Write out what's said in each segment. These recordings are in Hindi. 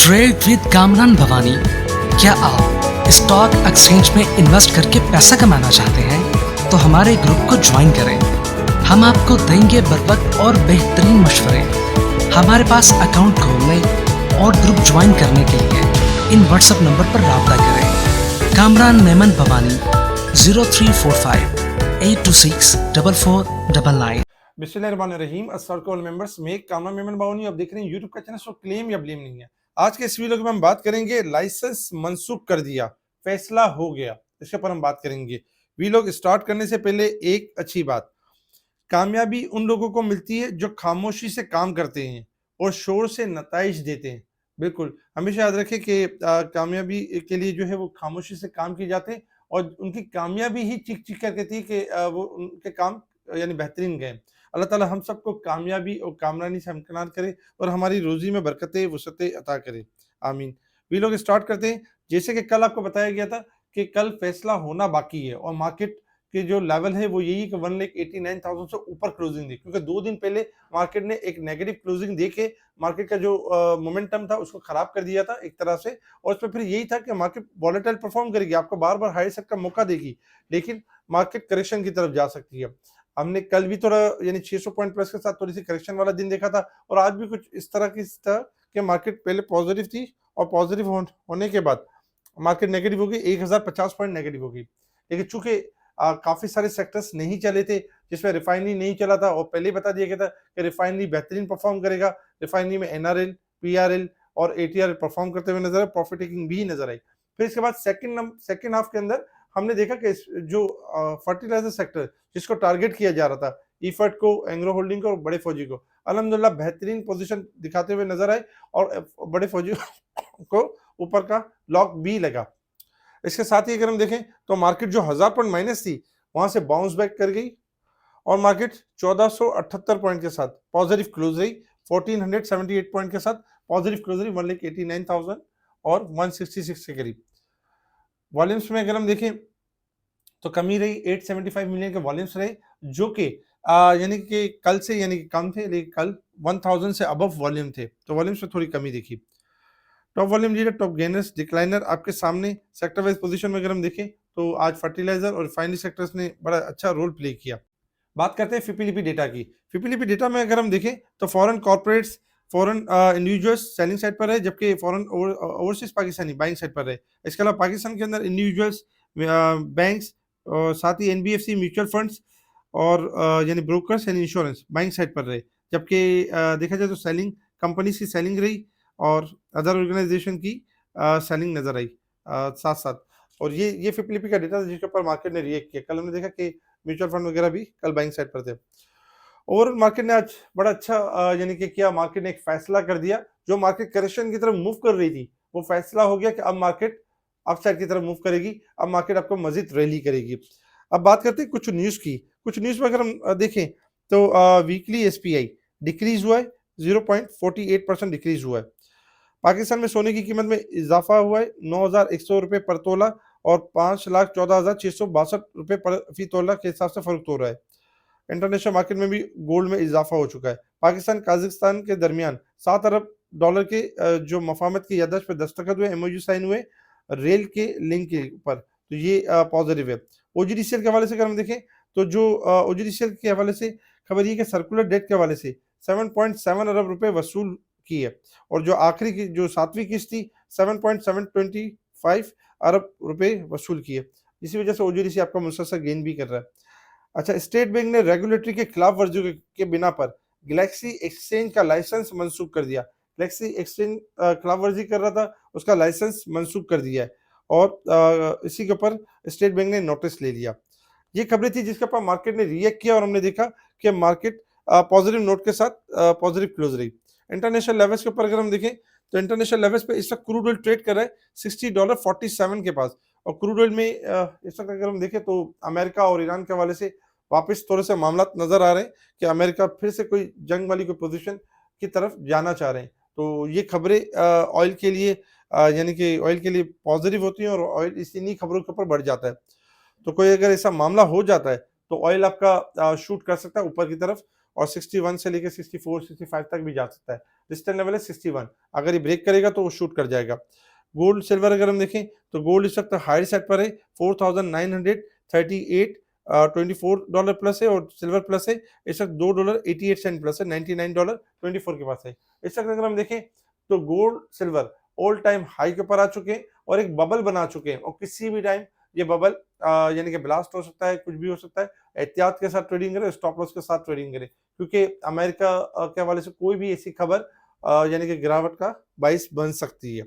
Trade with Kamran Bhavani. क्या आप स्टॉक एक्सचेंज में इन्वेस्ट करके पैसा कमाना चाहते हैं तो हमारे ग्रुप को ज्वाइन करें। हम आपको देंगे बर वक्त और बेहतरीन मशवरे। हमारे पास अकाउंट खोलने और ग्रुप ज्वाइन करने के लिए इन व्हाट्सएप नंबर पर राब्ता करें। कामरान मेमन भवानी 0345 826 4499। बिस्मिल्लाहिर्रहमानिर्रहीम। अस्सलाम वालेकुम मेंबर्स, मैं कामरान मेमन भवानी। आप देख रहे हैं यूट्यूब का चैनल। सो क्लेम या ब्लेम नहीं है। आज के इस वीडियो में हम बात करेंगे लाइसेंस मंसूख कर दिया, फैसला हो गया, इसके ऊपर हम बात करेंगे। वीलॉग स्टार्ट करने से पहले एक अच्छी बात, कामयाबी उन लोगों को मिलती है जो खामोशी से काम करते हैं और शोर से नताइज देते हैं। बिल्कुल हमेशा याद रखें कि कामयाबी के लिए जो है वो खामोशी से काम किए जाते हैं और उनकी कामयाबी ही चिक चिक कर कहती है कि वो उनके काम यानी बेहतरीन गए। अल्लाह ताला हम सबको कामयाबी और कामरानी से हमकिनार करे और हमारी रोजी में बरकतें वसअतें अता करे, आमीन। वीलॉग स्टार्ट करते हैं। जैसे कि कल आपको बताया गया था कि कल फैसला होना बाकी है और मार्केट के जो लेवल है वो यही कि 1,89,000 से ऊपर क्लोजिंग दी, क्योंकि 2 दिन पहले मार्केट ने एक नेगेटिव क्लोजिंग दे के मार्केट का जो मोमेंटम था उसको खराब कर दिया था एक तरह से। और उसमें फिर यही था कि मार्केट वॉलेटाइल परफॉर्म करेगी, आपको बार बार हाई सेट का मौका देगी, लेकिन मार्केट करेक्शन की तरफ जा सकती है। हमने कल भी थोड़ा यानी 600 पॉइंट प्लस के साथ थोड़ी सी करेक्शन वाला दिन देखा था और आज भी कुछ इस तरह की था कि मार्केट पहले पॉजिटिव थी और पॉजिटिव होने के बाद मार्केट नेगेटिव हो गई, 1050 पॉइंट नेगेटिव हो गई। लेकिन चूंकि काफी सारे सेक्टर्स नहीं चले थे, जिसमें रिफाइनरी नहीं चला था और पहले ही बता दिया गया था कि रिफाइनरी बेहतरीन परफॉर्म करेगा। रिफाइनरी में एनआरएल, पीआरएल और एटीआर परफॉर्म करते हुए नजर आए, प्रॉफिट टेकिंग भी नजर आई। फिर इसके बाद सेकंड हाफ के अंदर हमने देखा कि जो फर्टिलाइजर सेक्टर जिसको टारगेट किया जा रहा था, ईफर्ट को, एंग्रो होल्डिंग को और बड़े फौजी को, अल्हम्दुलिल्लाह बेहतरीन पोजीशन दिखाते हुए नजर आए और बड़े फौजी को ऊपर का लॉक भी लगा। इसके साथ ही अगर हम देखें तो मार्केट जो 1000 पॉइंट माइनस थी वहां से बाउंस बैक कर गई और मार्केट 1478 पॉइंट के साथ पॉजिटिव क्लोज रही। 1478 पॉइंट के साथ पॉजिटिव क्लोज रही 1,89,000 और 166 के करीब। वॉल्यूम्स में अगर हम देखें तो कमी रही, 875 मिलियन के वॉल्यूम्स रहे, जो कि यानी कि कल से यानी कि कम थे, लेकिन कल 1000 से अबव वॉल्यूम थे, तो वॉल्यूम्स में थोड़ी कमी देखी। Top volume leader, top gainers, decliner आपके सामने। सेक्टर वाइज पोजीशन में अगर हम देखें तो आज फर्टिलाइजर और रिफाइनरी सेक्टर्स ने बड़ा अच्छा रोल प्ले किया। बात करते हैं फिपिलिपी डेटा की। फिपिलिपी डेटा में अगर हम देखें तो foreign corporates, foreign individuals selling side पर है, जबकि foreign overseas Pakistani buying side पर है। इसके अलावा पाकिस्तान के अंदर इंडिविजुअल्स, बैंक्स और साथ ही एनबीएफसी, म्यूचुअल फंड्स और यानी brokers and insurance buying side पर रहे, जबकि देखा जाए तो सेलिंग कंपनीज की सेलिंग रही और अदर ऑर्गेनाइजेशन की सेलिंग नजर आई साथ साथ। और ये फिपिलिपी का डेटा जिसके ऊपर मार्केट ने रिएक्ट किया। कल हमने देखा कि म्यूचुअल फंड वगैरह भी कल बाइंग साइड पर थे। ओवरऑल मार्केट ने आज बड़ा अच्छा यानी कि क्या, मार्केट ने एक फैसला कर दिया। जो मार्केट करेक्शन की तरफ मूव कर रही थी वो फैसला हो गया कि अब मार्केट अपसाइड की तरफ मूव करेगी, अब मार्केट आपको मजीद रैली करेगी। अब बात करते हैं कुछ न्यूज की। कुछ न्यूज में अगर हम देखें तो वीकली एसपीआई डिक्रीज हुआ है, 0.48% डिक्रीज हुआ है। पाकिस्तान में सोने की कीमत में इजाफा हुआ है, 9,100 रुपये पर तोला और 5,14,662 रुपये पर फी तोला के हिसाब से फर्क हो रहा है। इंटरनेशनल मार्केट में भी गोल्ड में इजाफा हो चुका है। पाकिस्तान काजाकिस्तान के दरमियान $7 अरब के जो मफाहमत की याददाश्त पर दस्तखत हुए, एमओयू साइन हुए रेल के लिंक के ऊपर, तो ये पॉजिटिव है। ओजीडीसीएल के हवाले से अगर हम देखें तो जो ओजीडीसीएल के हवाले से खबर ये कि सर्कुलर डेट के हवाले से 7.7 अरब रुपए वसूल की है और जो आखिरी की जो 7वीं किस्त थी 7.725 अरब रुपए वसूल की है। इसी वजह से ओजीडीसी आपका मुसलसल गेन भी कर रहा है। अच्छा, स्टेट बैंक ने रेगुलेटरी के खिलाफ वर्जी के बिना पर गैलेक्सी एक्सचेंज का लाइसेंस मंसूख कर दिया। गैलेक्सी एक्सचेंज खिलाफ वर्जी कर रहा था, उसका लाइसेंस मंसूख कर दिया है और इसी के ऊपर स्टेट बैंक ने नोटिस ले लिया। ये खबरें थी जिसके ऊपर मार्केट ने रिएक्ट किया और हमने देखा कि मार्केट पॉजिटिव नोट के साथ पॉजिटिव क्लोज रही। इंटरनेशनल लेवल्स के ऊपर अगर हम देखें तो इंटरनेशनल लेवल्स पे इस वक्त क्रूड ऑयल ट्रेड कर रहा है $60.47 के पास। और क्रूड ऑयल में इस वक्त अगर हम देखें तो अमेरिका और ईरान के हवाले से वापस थोड़े से मामला नजर आ रहे हैं कि अमेरिका फिर से कोई जंग वाली कोई पोजीशन की तरफ जाना चाह रहे हैं। तो ये खबरें ऑयल के लिए यानी कि ऑयल के लिए पॉजिटिव होती हैं और ऑयल इन्हीं खबरों के ऊपर बढ़ जाता है। तो कोई अगर ऐसा मामला हो जाता है तो ऑयल आपका शूट कर सकता है ऊपर की तरफ और 61 से लेकर 64 65 तक भी जा सकता है। रेजिस्टेंस लेवल है 61, अगर ये ब्रेक करेगा तो वो शूट कर जाएगा। गोल्ड सिल्वर अगर हम देखें तो गोल्ड इस वक्त हायर साइड पर है 4938 $24 प्लस है, और सिल्वर प्लस है इस वक्त $2.88 प्लस है, $99.24 के पास है। इस वक्त अगर हम देखें तो gold silver all time high के ऊपर आ चुके हैं और एक बबल बना चुके हैं, और किसी भी टाइम ये बबल यानी कि ब्लास्ट हो सकता है, कुछ भी हो सकता है। एहतियात के साथ ट्रेडिंग करें, स्टॉप लॉस के साथ ट्रेडिंग करें, क्योंकि अमेरिका के हवाले से कोई भी ऐसी खबर यानी कि गिरावट का बाइस बन सकती है।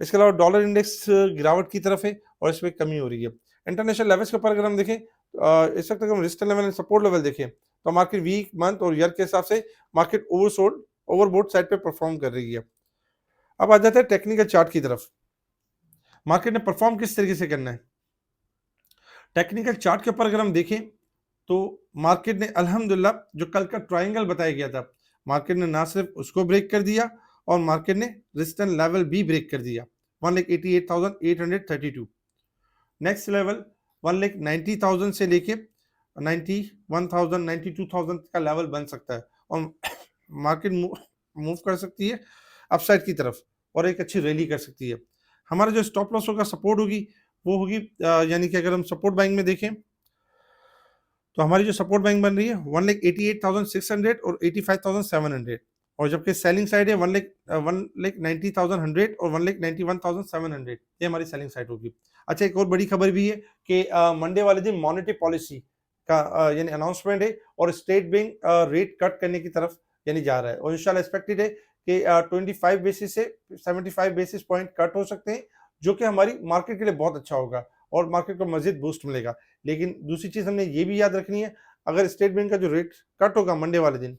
इसके अलावा डॉलर इंडेक्स गिरावट की तरफ है और इसमें कमी हो रही है। इंटरनेशनल लेवल्स के ऊपर अगर हम देखें इस वक्त अगर हम resistance level and support level देखें तो मार्केट वीक, मंथ और ईयर के हिसाब से मार्केट ओवरसोल्ड, ओवरबोट साइड पे परफॉर्म कर रही है। अब आ जाता है टेक्निकल चार्ट की तरफ, मार्केट ने परफॉर्म किस तरीके से करना है। टेक्निकल चार्ट के ऊपर अगर हम देखें तो मार्केट ने अल्हम्दुलिल्लाह जो कल का ट्रायंगल बताया गया था, मार्केट ने ना सिर्फ उसको ब्रेक कर दिया और मार्केट ने रेजिस्टेंस लेवल भी ब्रेक कर दिया 1,88,832। नेक्स्ट लेवल 1,90,000 से लेके 91,000 92,000 का लेवल बन सकता है और मार्केट मूव कर सकती है अपसाइड की तरफ और एक अच्छी रैली कर सकती है। हमारा जो स्टॉप लॉस होगा, सपोर्ट होगी, वो होगी यानी कि अगर हम सपोर्ट बाइंग में देखें तो हमारी जो सपोर्ट बाइंग बन रही है 1,88,600 और 85,700, और जबकि सेलिंग साइड है 1,90,100 और 1,91,700, ये हमारी सेलिंग साइड होगी। अच्छा, एक और बड़ी खबर भी है कि मंडे वाले दिन मॉनेटरी पॉलिसी का यानी अनाउंसमेंट है और स्टेट बैंक रेट कट करने की तरफ यानी जा रहा है, और इंशाल्लाह एक्सपेक्टेड है कि 25 बेसिस से 75 बेसिस पॉइंट कट हो सकते हैं, जो कि हमारी मार्केट के लिए बहुत अच्छा होगा और मार्केट को मजीद बूस्ट मिलेगा। लेकिन दूसरी चीज हमने ये भी याद रखनी है, अगर स्टेट बैंक का जो रेट कट होगा मंडे वाले दिन,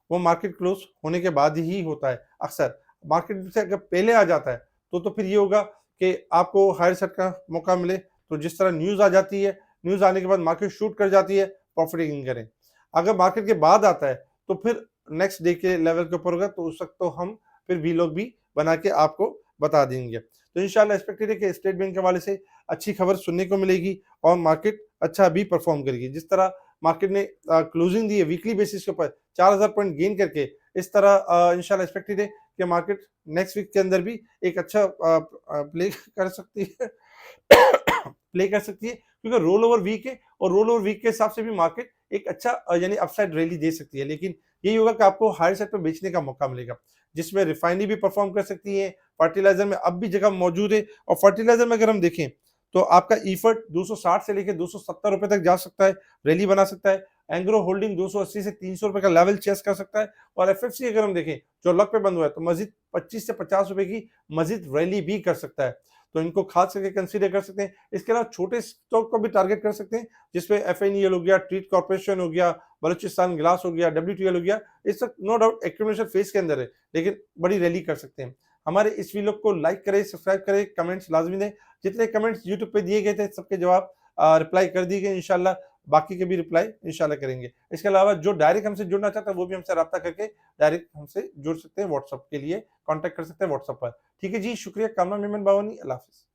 वो मार्केट क्लोज होने के बाद ही होता है। अक्सर मार्केट से अगर पहले आ जाता है तो फिर ये होगा कि आपको हायर सेट का मौका मिले, तो जिस तरह न्यूज आ जाती है, न्यूज आने के बाद मार्केट शूट कर जाती है, प्रॉफिट टेकिंग करें। अगर मार्केट के बाद आता है तो फिर नेक्स्ट डे के लेवल के ऊपर होगा, तो उस वक्त तो हम फिर वी लोग भी बना के आपको बता देंगे। तो इंशाल्लाह एक्सपेक्टेड है कि स्टेट बैंक के हवाले से अच्छी खबर सुनने को मिलेगी और मार्केट अच्छा भी परफॉर्म करेगी। जिस तरह मार्केट ने क्लोजिंग दी है वीकली बेसिस के ऊपर 4000 पॉइंट गेन करके, इस तरह इंशाल्लाह एक्सपेक्टेड है कि मार्केट नेक्स्ट वीक के अंदर भी एक अच्छा प्ले कर सकती है प्ले कर सकती है, क्योंकि रोल ओवर वीक है और रोल ओवर वीक के हिसाब से भी मार्केट एक अच्छा यानी अपसाइड रैली दे सकती है। लेकिन यही होगा कि आपको हायर साइड पर बेचने का मौका मिलेगा, जिसमें रिफाइनरी भी परफॉर्म कर सकती है, फर्टिलाइजर में अब भी जगह मौजूद है, और फर्टिलाइजर में अगर हम देखें तो आपका ईफर्ट 260 से लेकर 270 रुपए तक जा सकता है, रैली बना सकता है। एंग्रो होल्डिंग 280 से 300 रुपए का लेवल चेस कर सकता है, और एफएफसी अगर हम देखें जो लक पे बंद हुआ है तो मजीद 25 से 50 रुपए की मजीद रैली भी कर सकता है, तो इनको खास करके कंसीडर कर सकते हैं। इसके अलावा छोटे स्टॉक को भी टारगेट कर सकते हैं, जिसमें एफएनईएल हो गया, ट्रीट कॉर्पोरेशन हो गया, बलूचिस्तान ग्लास हो गया, डब्ल्यूटीएल हो गया। इस वक्त नो डाउट एक्यूमुलेशन फेज के अंदर है, लेकिन बड़ी रैली कर सकते हैं। हमारे इस वीडियो को लाइक करें, सब्सक्राइब करें, कमेंट्स लाजमी दें। जितने कमेंट्स यूट्यूब पे दिए गए थे सबके जवाब रिप्लाई कर दिए गए, इंशाल्लाह बाकी के भी रिप्लाई इंशाल्लाह करेंगे। इसके अलावा जो डायरेक्ट हमसे जुड़ना चाहता है वो भी हमसे रब्ता करके डायरेक्ट हमसे जुड़ सकते हैं, व्हाट्सएप के लिए कांटेक्ट कर सकते हैं व्हाट्सएप पर। ठीक है जी, शुक्रिया। कामना मेमन बावनी, अल्लाह हाफिज।